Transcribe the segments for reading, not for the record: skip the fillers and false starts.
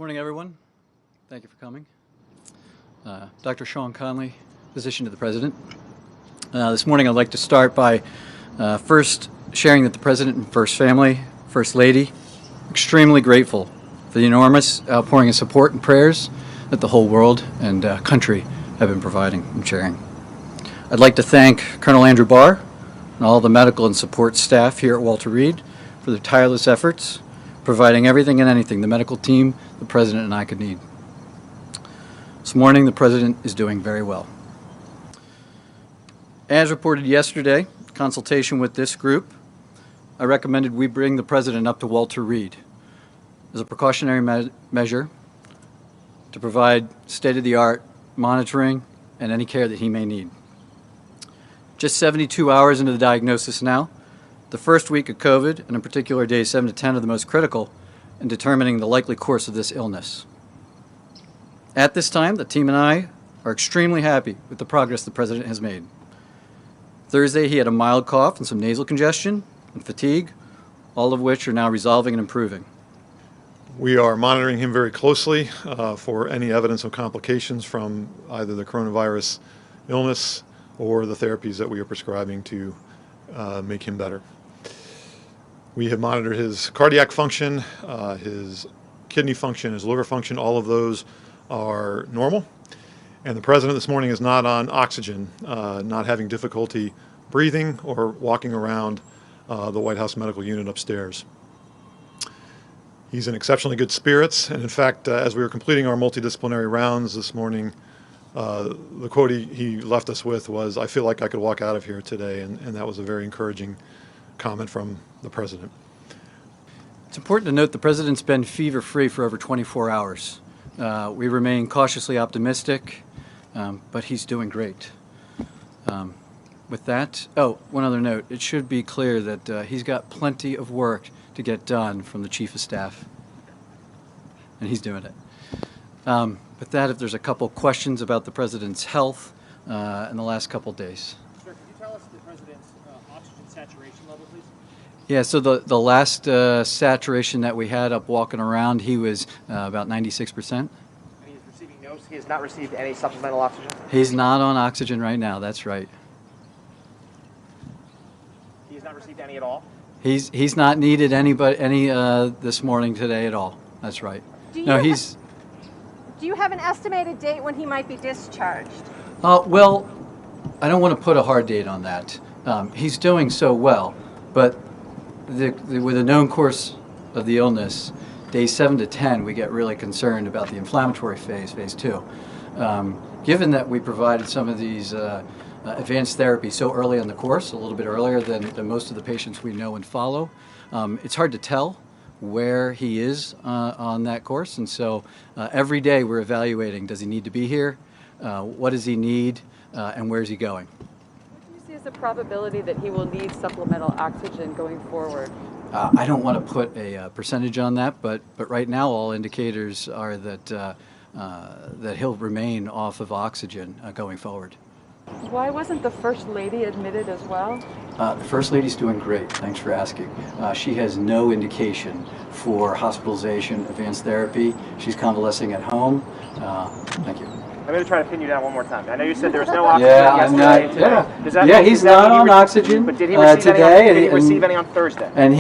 Morning, everyone. Thank you for coming. Dr. Sean Conley, physician to the President. This morning I'd like to start by first sharing that the President and First Family, First Lady, extremely grateful for the enormous outpouring of support and prayers that the whole world and country have been providing and sharing. I'd like to thank Colonel Andrew Barr and all the medical and support staff here at Walter Reed for their tireless efforts, providing everything and anything the medical team, the President, and I could need. This morning, the President is doing very well. As reported yesterday, in consultation with this group, I recommended we bring the President up to Walter Reed as a precautionary measure to provide state-of-the-art monitoring and any care that he may need. Just 72 hours into the diagnosis now, the first week of COVID, and in particular days 7 to 10, are the most critical in determining the likely course of this illness. At this time, the team and I are extremely happy with the progress the President has made. Thursday, he had a mild cough and some nasal congestion and fatigue, all of which are now resolving and improving. We are monitoring him very closely for any evidence of complications from either the coronavirus illness or the therapies that we are prescribing to make him better. We have monitored his cardiac function, his kidney function, his liver function. All of those are normal. And the President this morning is not on oxygen, not having difficulty breathing or walking around the White House medical unit upstairs. He's in exceptionally good spirits, and in fact, as we were completing our multidisciplinary rounds this morning, the quote he left us with was, "I feel like I could walk out of here today," and that was a very encouraging comment from the President. It's important to note the President's been fever-free for over 24 hours. We remain cautiously optimistic, but he's doing great. With that, one other note. It should be clear that he's got plenty of work to get done from the Chief of Staff, and he's doing it. With that, if there's a couple questions about the President's health in the last couple days. Sir, could you tell us the President's oxygen saturation level, please? Yeah, so the last saturation that we had up walking around, he was about 96%. And he has not received any supplemental oxygen? He's not on oxygen right now, that's right. He has not received any at all? He's not needed any this morning today at all, that's right. Do you have an estimated date when he might be discharged? Well, I don't want to put a hard date on that. He's doing so well, but with a known course of the illness, days 7 to 10, we get really concerned about the inflammatory phase 2. Given that we provided some of these advanced therapies so early in the course, a little bit earlier than most of the patients we know and follow, it's hard to tell where he is on that course, and so every day we're evaluating, does he need to be here, what does he need, and where's he going? What do you see as the probability that he will need supplemental oxygen going forward? I don't want to put a percentage on that, but right now all indicators are that he'll remain off of oxygen going forward. Why wasn't the First Lady admitted as well? The First Lady's doing great. Thanks for asking. She has no indication for hospitalization, advanced therapy. She's convalescing at home. Thank you. I'm going to try to pin you down one more time. I know you said there was no oxygen yesterday. He's not on oxygen but did he receive today. Did he receive any on Thursday? And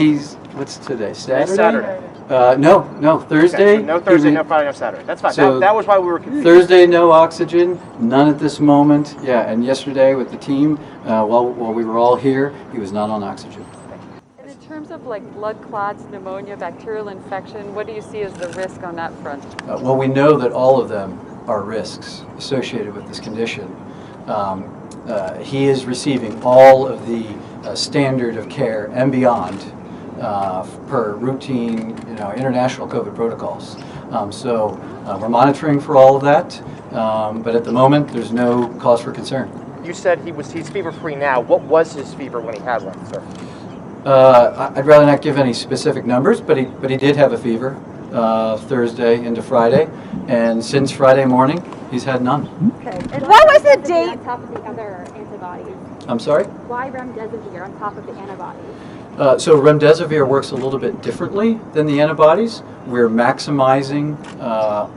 what's today? Saturday? Saturday. No, Thursday. Okay, so no Thursday, no Friday, no Saturday. That's fine. So that was why we were confused. Thursday, no oxygen, none at this moment. Yeah, and yesterday with the team, while we were all here, he was not on oxygen. And in terms of like blood clots, pneumonia, bacterial infection, what do you see as the risk on that front? Well, we know that all of them are risks associated with this condition. He is receiving all of the standard of care and beyond per routine, international COVID protocols. So we're monitoring for all of that, but at the moment, there's no cause for concern. You said he's fever-free now. What was his fever when he had one, sir? I'd rather not give any specific numbers, but he did have a fever Thursday into Friday, and since Friday morning, he's had none. Okay. And what was the date? On top of the other antibodies. I'm sorry? Why remdesivir on top of the antibodies? So remdesivir works a little bit differently than the antibodies. We're maximizing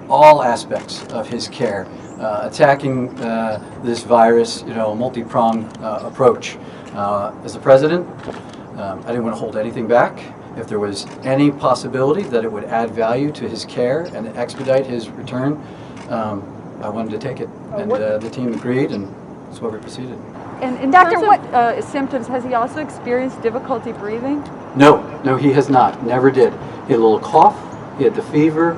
all aspects of his care, attacking this virus, a multi-pronged approach. As the president, I didn't want to hold anything back. If there was any possibility that it would add value to his care and expedite his return, I wanted to take it. And the team agreed, and that's why we proceeded. And in Doctor, terms of symptoms, has he also experienced difficulty breathing? No, he has not. Never did. He had a little cough. He had the fever.